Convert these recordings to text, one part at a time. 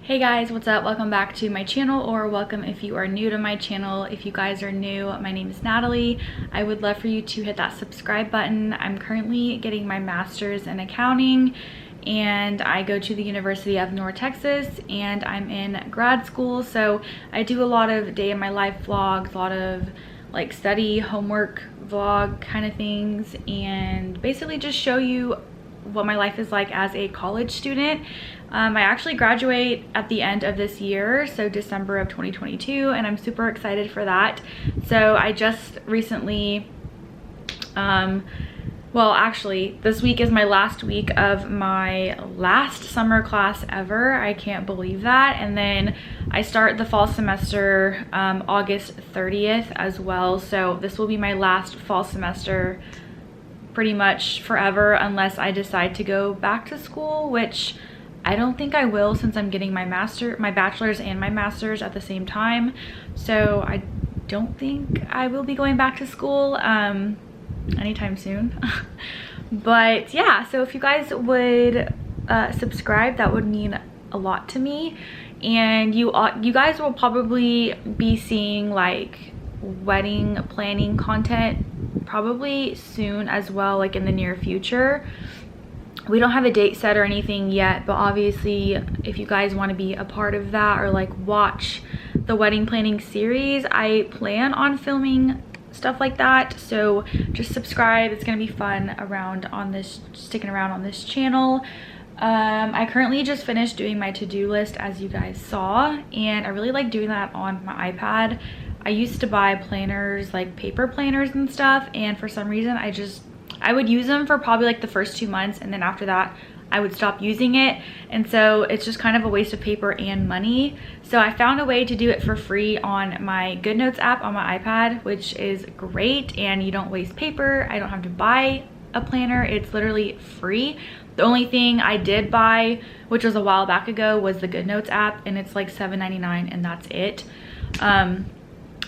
Hey guys, what's up? Welcome back to my channel, or welcome if you are new to my channel. If you guys are new, my name is Natalie. I would love for you to hit that subscribe button. I'm currently getting my master's in accounting and I go to the University of North Texas and I'm in grad school. So I do a lot of day in my life vlogs, a lot of like study, homework vlog kind of things, and basically just show you what my life is like as a college student. I actually graduate at the end of this year, so December of 2022, and I'm super excited for that. So I just recently, well actually this week is my last week of my last summer class ever. I can't believe that. And then I start the fall semester August 30th as well. So this will be my last fall semester pretty much forever, unless I decide to go back to school, which I don't think I will, since I'm getting my bachelor's and my master's at the same time. So I don't think I will be going back to school anytime soon. But yeah, so if you guys would subscribe, that would mean a lot to me. And you guys will probably be seeing like wedding planning content probably soon as well, like in the near future. We don't have a date set or anything yet, but obviously if you guys want to be a part of that or like watch the wedding planning series, I plan on filming stuff like that. So just subscribe. It's gonna be fun sticking around on this channel. I currently just finished doing my to-do list, as you guys saw, and I really like doing that on my iPad. I used to buy planners, like paper planners and stuff, and for some reason I would use them for probably like the first 2 months, and then after that I would stop using it, and so it's just kind of a waste of paper and money. So I found a way to do it for free on my GoodNotes app on my iPad, which is great, and you don't waste paper. I don't have to buy a planner. It's literally free. The only thing I did buy, which was a while back ago, was the GoodNotes app, and it's like $7.99 and that's it.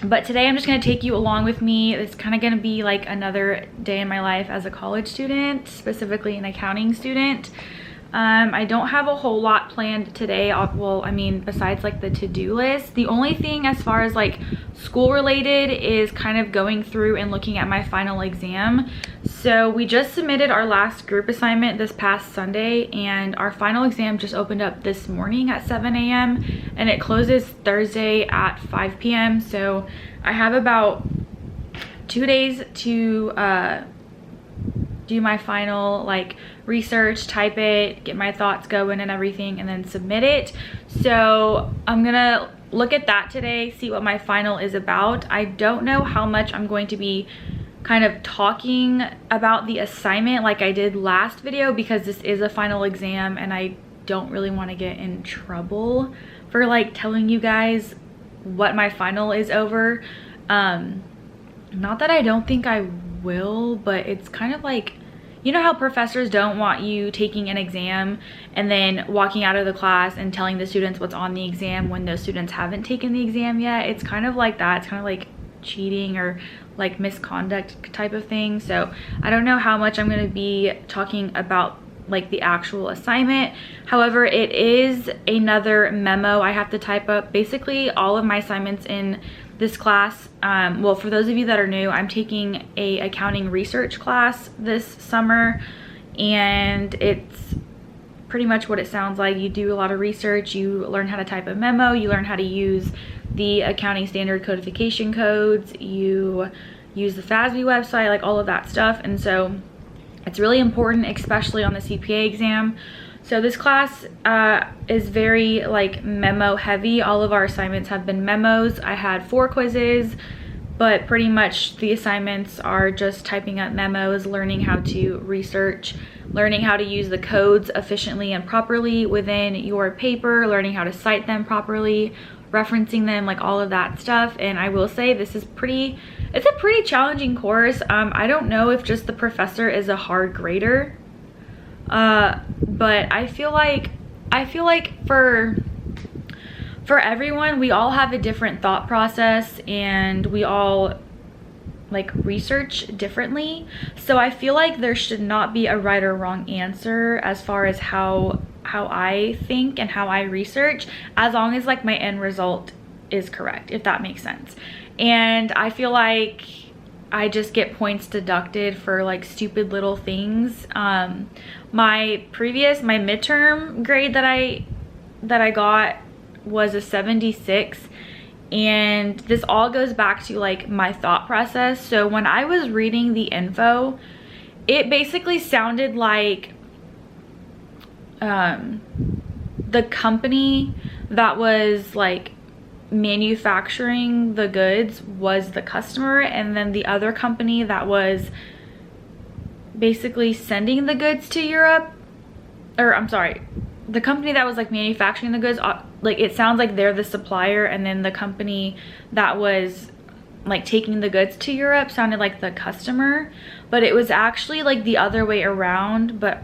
But today I'm just going to take you along with me. It's kind of going to be like another day in my life as a college student, specifically an accounting student. I don't have a whole lot planned today. Well, I mean, besides like the to-do list. The only thing as far as like school related is kind of going through and looking at my final exam. So we just submitted our last group assignment this past Sunday, and our final exam just opened up this morning at 7 a.m. and it closes Thursday at 5 p.m. So I have about 2 days to do my final like research, type it, get my thoughts going and everything, and then submit it. So I'm gonna look at that today, see what my final is about. I don't know how much I'm going to be kind of talking about the assignment like I did last video, because this is a final exam and I don't really want to get in trouble for like telling you guys what my final is over. Not that I don't think I will, but it's kind of like, you know how professors don't want you taking an exam and then walking out of the class and telling the students what's on the exam when those students haven't taken the exam yet? It's kind of like that. It's kind of like cheating or like misconduct type of thing. So I don't know how much I'm going to be talking about like the actual assignment. However, it is another memo I have to type up. Basically all of my assignments in this class, well, for those of you that are new, I'm taking a accounting research class this summer, and it's pretty much what it sounds like. You do a lot of research, you learn how to type a memo, you learn how to use the accounting standard codification codes, you use the FASB website, like all of that stuff. And so it's really important, especially on the CPA exam. So this class is very like memo heavy. All of our assignments have been memos. I had 4 quizzes, but pretty much the assignments are just typing up memos, learning how to research, learning how to use the codes efficiently and properly within your paper, learning how to cite them properly, referencing them, like all of that stuff. And I will say this is it's a pretty challenging course. I don't know if just the professor is a hard grader, but I feel like for everyone, we all have a different thought process and we all like research differently. So I feel like there should not be a right or wrong answer as far as how how I think and how I research, as long as like my end result is correct, if that makes sense. And I feel like I just get points deducted for like stupid little things. My midterm grade that I got was a 76, and this all goes back to like my thought process. So when I was reading the info, it basically sounded like the company that was like manufacturing the goods was the customer, and then the other company that was basically sending the goods to Europe, or I'm sorry, the company that was like manufacturing the goods, like it sounds like they're the supplier, and then the company that was like taking the goods to Europe sounded like the customer, but it was actually like the other way around. But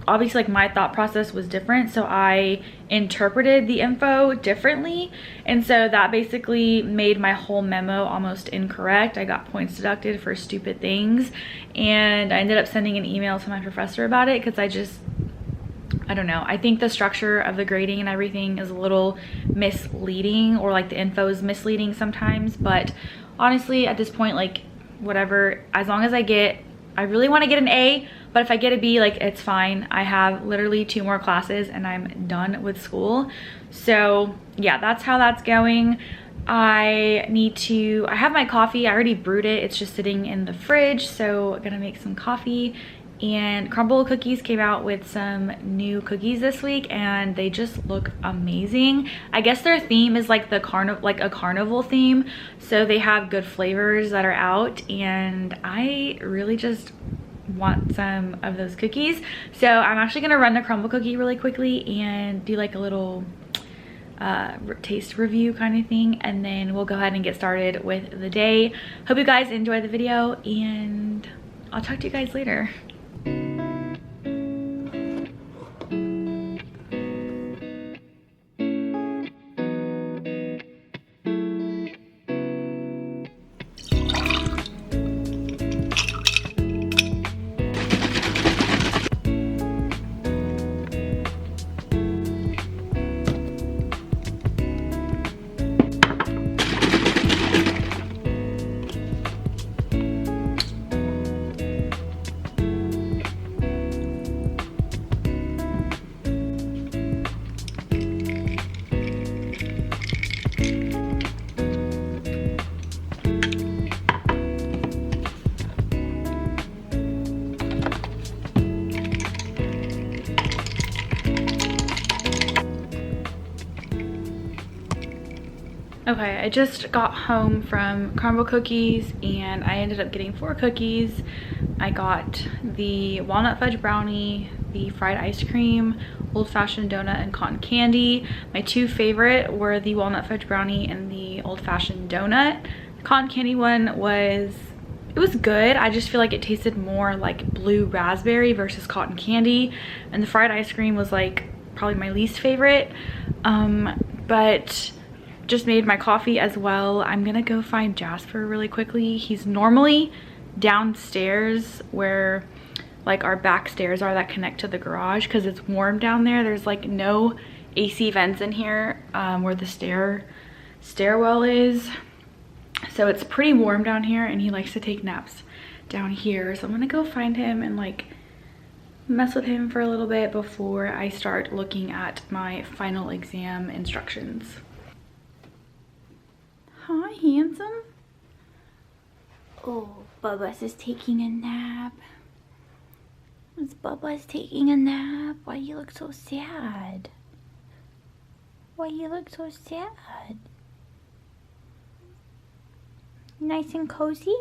obviously like my thought process was different, so I interpreted the info differently, and so that basically made my whole memo almost incorrect. I got points deducted for stupid things, and I ended up sending an email to my professor about it, because I don't know, I think the structure of the grading and everything is a little misleading, or like the info is misleading sometimes. But honestly at this point, like whatever, as long as I really want to get an A, but if I get a B, like it's fine. I have literally 2 more classes and I'm done with school. So yeah, that's how that's going. I have my coffee. I already brewed it. It's just sitting in the fridge. So I'm gonna make some coffee. And Crumbl cookies came out with some new cookies this week, and they just look amazing. I guess their theme is like a carnival theme, so they have good flavors that are out, and I really just want some of those cookies. So I'm actually gonna run the Crumbl cookie really quickly and do like a little taste review kind of thing, and then we'll go ahead and get started with the day. Hope you guys enjoy the video, and I'll talk to you guys later. Okay, I just got home from Crumbl cookies, and I ended up getting 4 cookies. I got the walnut fudge brownie, the fried ice cream, old-fashioned donut, and cotton candy. My 2 favorite were the walnut fudge brownie and the old-fashioned donut. The cotton candy one was good. I just feel like it tasted more like blue raspberry versus cotton candy, and the fried ice cream was like probably my least favorite. But just made my coffee as well. I'm gonna go find Jasper really quickly. He's normally downstairs where like our back stairs are that connect to the garage, because it's warm down there. There's like no AC vents in here where the stairwell is, so it's pretty warm down here, and he likes to take naps down here. So I'm gonna go find him and like mess with him for a little bit before I start looking at my final exam instructions. Hi, handsome. Oh, Bubba's is taking a nap. Bubba's taking a nap. Why you look so sad? Why you look so sad? Nice and cozy?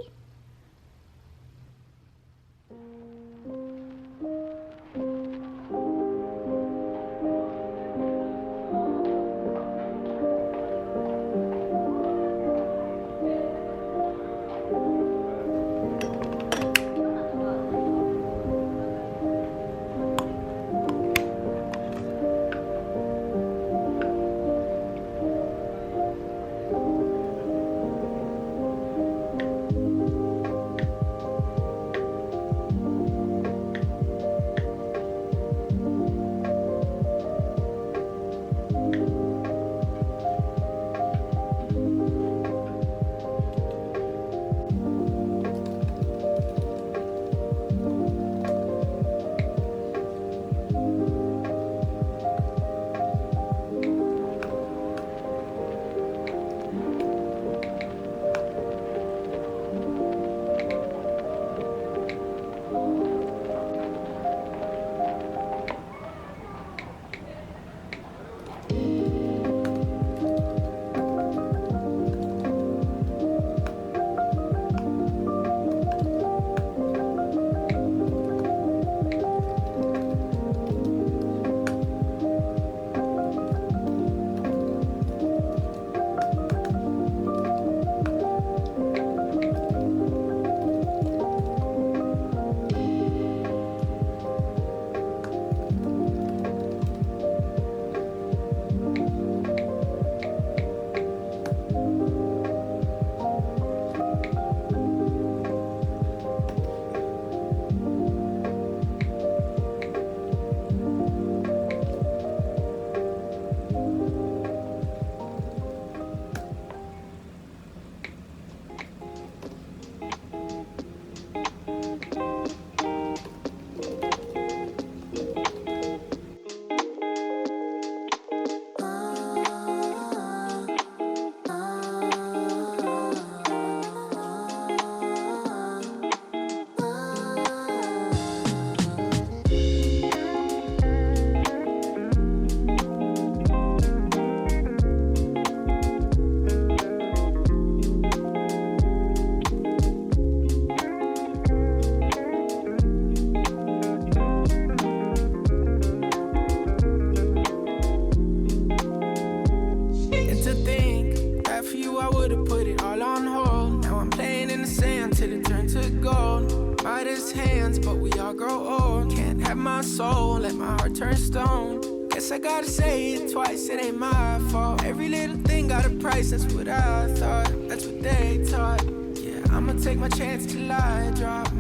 grow old. Can't have my soul, let my heart turn stone. Guess I gotta say it twice, it ain't my fault. Every little thing got a price, that's what I thought. That's what they taught. Yeah, I'ma take my chance till I drop.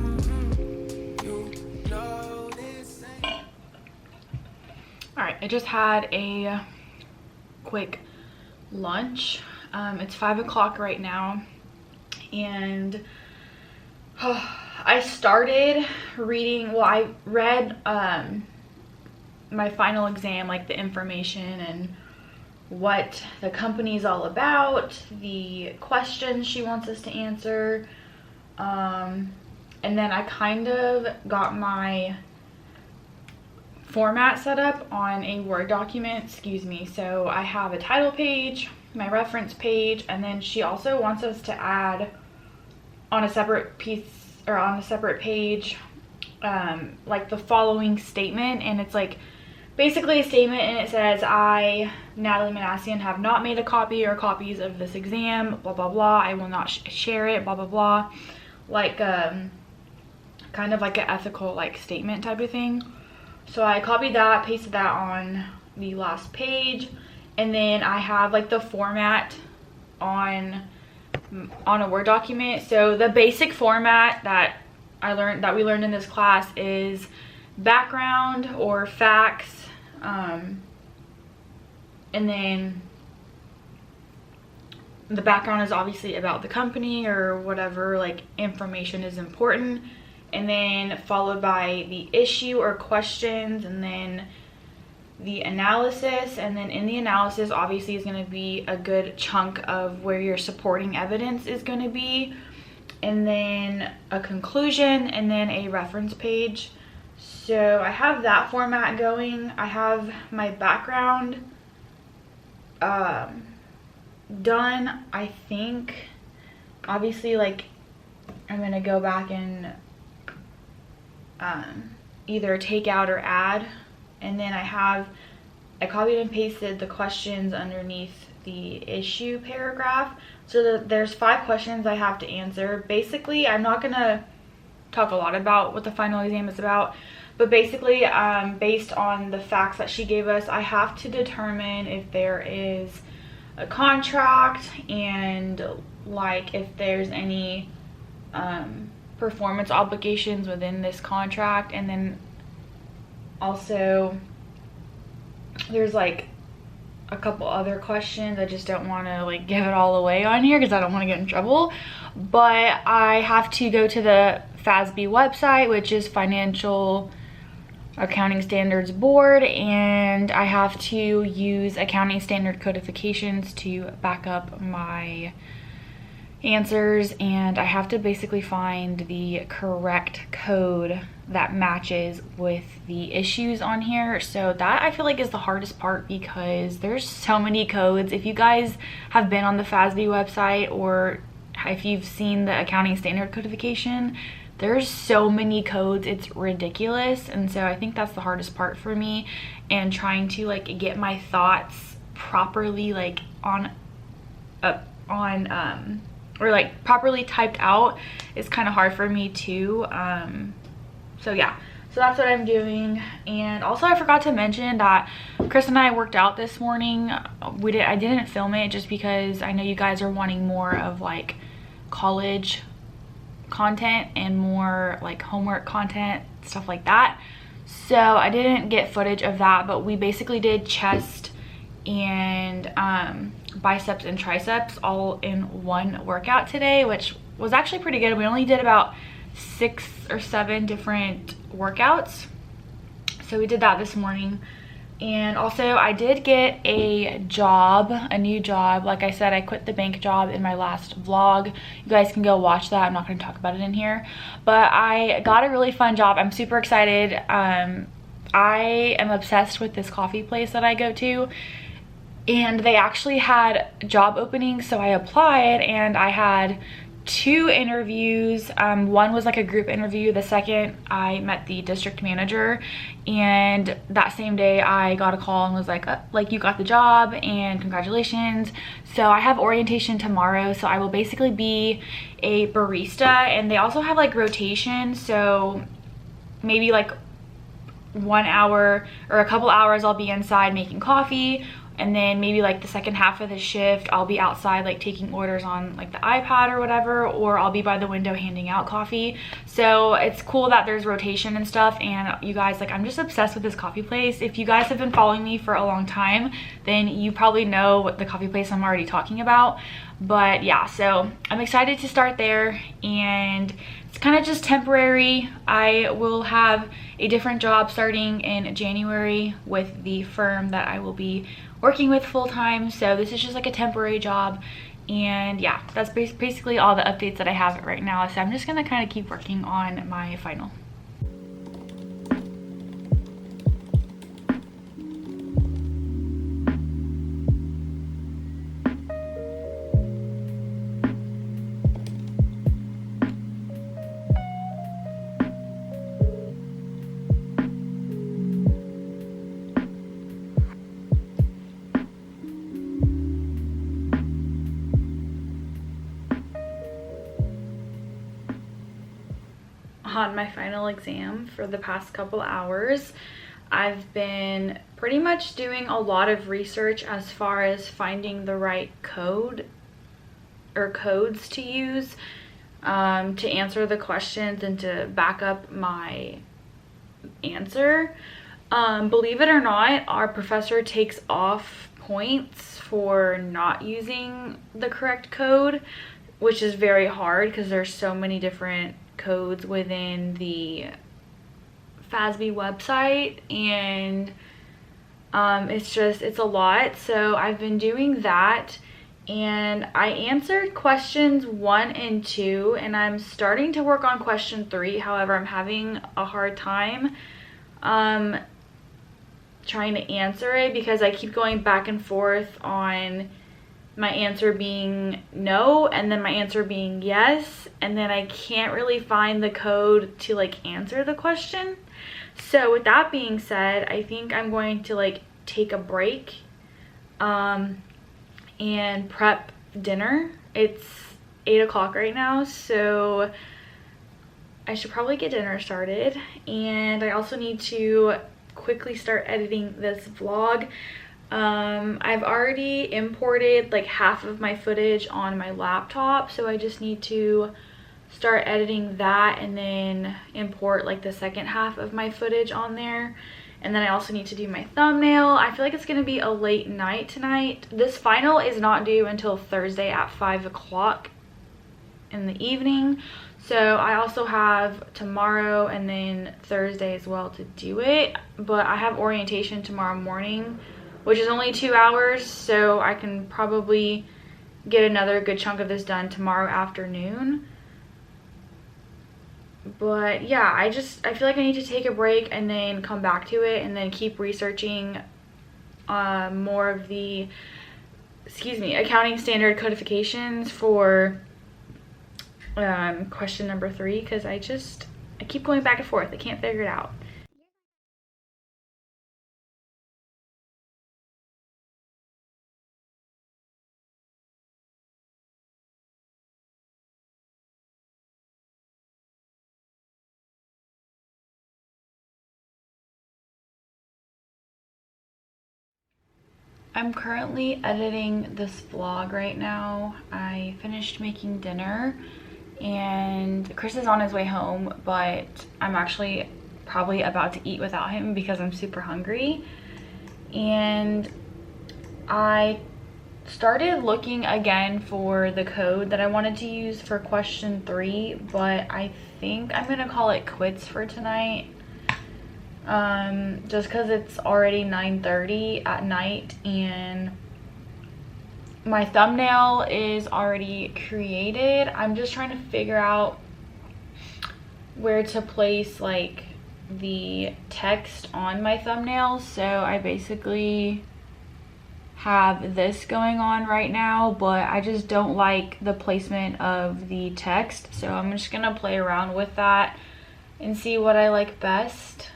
You know this ain't... Alright, I just had a quick lunch. It's 5 o'clock right now, and I started reading, well, I read my final exam, like the information and what the company's all about, the questions she wants us to answer, and then I kind of got my format set up on a Word document, so I have a title page, my reference page, and then she also wants us to add on a separate piece, or on a separate page, like the following statement, and it's like basically a statement, and it says, I, Natalie Minassian, have not made a copy or copies of this exam, blah blah blah, I will not share it, blah blah blah, like kind of like an ethical like statement type of thing. So I copied that, pasted that on the last page, and then I have like the format on a Word document. So the basic format that we learned in this class is background or facts, and then the background is obviously about the company or whatever like information is important, and then followed by the issue or questions, and then the analysis, and then in the analysis obviously is going to be a good chunk of where your supporting evidence is going to be, and then a conclusion, and then a reference page. So I have that format going. I have my background done, I think. Obviously, like, I'm going to go back and either take out or add, and then I copied and pasted the questions underneath the issue paragraph, so that there's 5 questions I have to answer. Basically, I'm not gonna talk a lot about what the final exam is about, but basically, based on the facts that she gave us, I have to determine if there is a contract, and like if there's any performance obligations within this contract, and then also there's like a couple other questions. I just don't want to like give it all away on here because I don't want to get in trouble, but I have to go to the FASB website, which is Financial Accounting Standards Board, and I have to use accounting standard codifications to back up my answers, and I have to basically find the correct code that matches with the issues on here. So that I feel like is the hardest part, because there's so many codes. If you guys have been on the FASB website, or if you've seen the accounting standard codification, there's so many codes, it's ridiculous. And so I think that's the hardest part for me, and trying to like get my thoughts properly like or like properly typed out is kind of hard for me too. So yeah, so that's what I'm doing. And also I forgot to mention that Chris and I worked out this morning. I didn't film it just because I know you guys are wanting more of like college content and more like homework content, stuff like that. So I didn't get footage of that, but we basically did chest and biceps and triceps all in one workout today, which was actually pretty good. We only did about 6 or 7 different workouts, so we did that this morning. And also I did get a new job. Like I said, I quit the bank job in my last vlog. You guys can go watch that. I'm not going to talk about it in here, but I got a really fun job. I'm super excited. I am obsessed with this coffee place that I go to, and they actually had job openings, so I applied, and I had 2 interviews. One was like a group interview. The second, I met the district manager, and that same day I got a call and was like you got the job and congratulations. So I have orientation tomorrow, so I will basically be a barista, and they also have like rotation. So maybe like 1 hour or a couple hours I'll be inside making coffee, and then maybe like the second half of the shift I'll be outside like taking orders on like the iPad or whatever, or I'll be by the window handing out coffee. So it's cool that there's rotation and stuff. And you guys, like, I'm just obsessed with this coffee place. If you guys have been following me for a long time, then you probably know what the coffee place I'm already talking about. But yeah, so I'm excited to start there, and it's kind of just temporary. I will have a different job starting in January with the firm that I will be working with full-time, so this is just like a temporary job. And yeah, that's basically all the updates that I have right now. So I'm just gonna kind of keep working on my final. On my final exam for the past couple hours, I've been pretty much doing a lot of research as far as finding the right code or codes to use to answer the questions and to back up my answer. Believe it or not, our professor takes off points for not using the correct code, which is very hard because there's so many different codes within the FASB website, and it's a lot. So I've been doing that, and I answered questions 1 and 2, and I'm starting to work on question 3. However, I'm having a hard time trying to answer it because I keep going back and forth on my answer being no and then my answer being yes, and then I can't really find the code to like answer the question. So with that being said, I think I'm going to like take a break and prep dinner. It's 8 o'clock right now, so I should probably get dinner started, and I also need to quickly start editing this vlog. I've already imported like half of my footage on my laptop, so I just need to start editing that and then import like the second half of my footage on there. And then I also need to do my thumbnail. I feel like it's gonna be a late night tonight. This final is not due until Thursday at 5 o'clock in the evening, so I also have tomorrow and then Thursday as well to do it. But I have orientation tomorrow morning, which is only 2 hours, so I can probably get another good chunk of this done tomorrow afternoon. But yeah, I feel like I need to take a break and then come back to it and then keep researching more of the, accounting standard codifications for question number 3, because I keep going back and forth. I can't figure it out. I'm currently editing this vlog right now. I finished making dinner and Chris is on his way home, but I'm actually probably about to eat without him because I'm super hungry. And I started looking again for the code that I wanted to use for question 3, but I think I'm gonna call it quits for tonight. Just because it's already 9:30 at night and my thumbnail is already created. I'm just trying to figure out where to place like the text on my thumbnail. So I basically have this going on right now, but I just don't like the placement of the text. So I'm just gonna play around with that and see what I like best,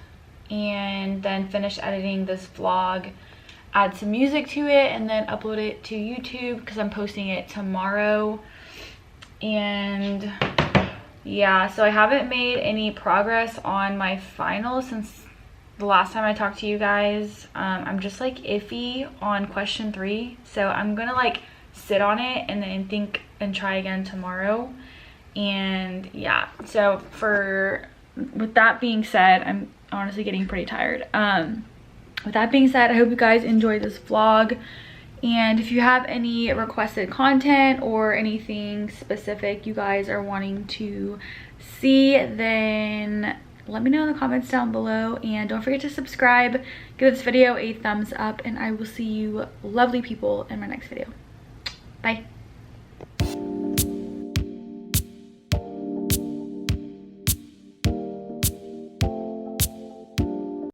and then finish editing this vlog, add some music to it, and then upload it to YouTube because I'm posting it tomorrow. And yeah, so I haven't made any progress on my final since the last time I talked to you guys. I'm just like iffy on question 3, so I'm gonna like sit on it and then think and try again tomorrow. And yeah, so with that being said, I'm honestly getting pretty tired. With that being said, I hope you guys enjoyed this vlog, and if you have any requested content or anything specific you guys are wanting to see, then let me know in the comments down below, and don't forget to subscribe, give this video a thumbs up, and I will see you lovely people in my next video. Bye.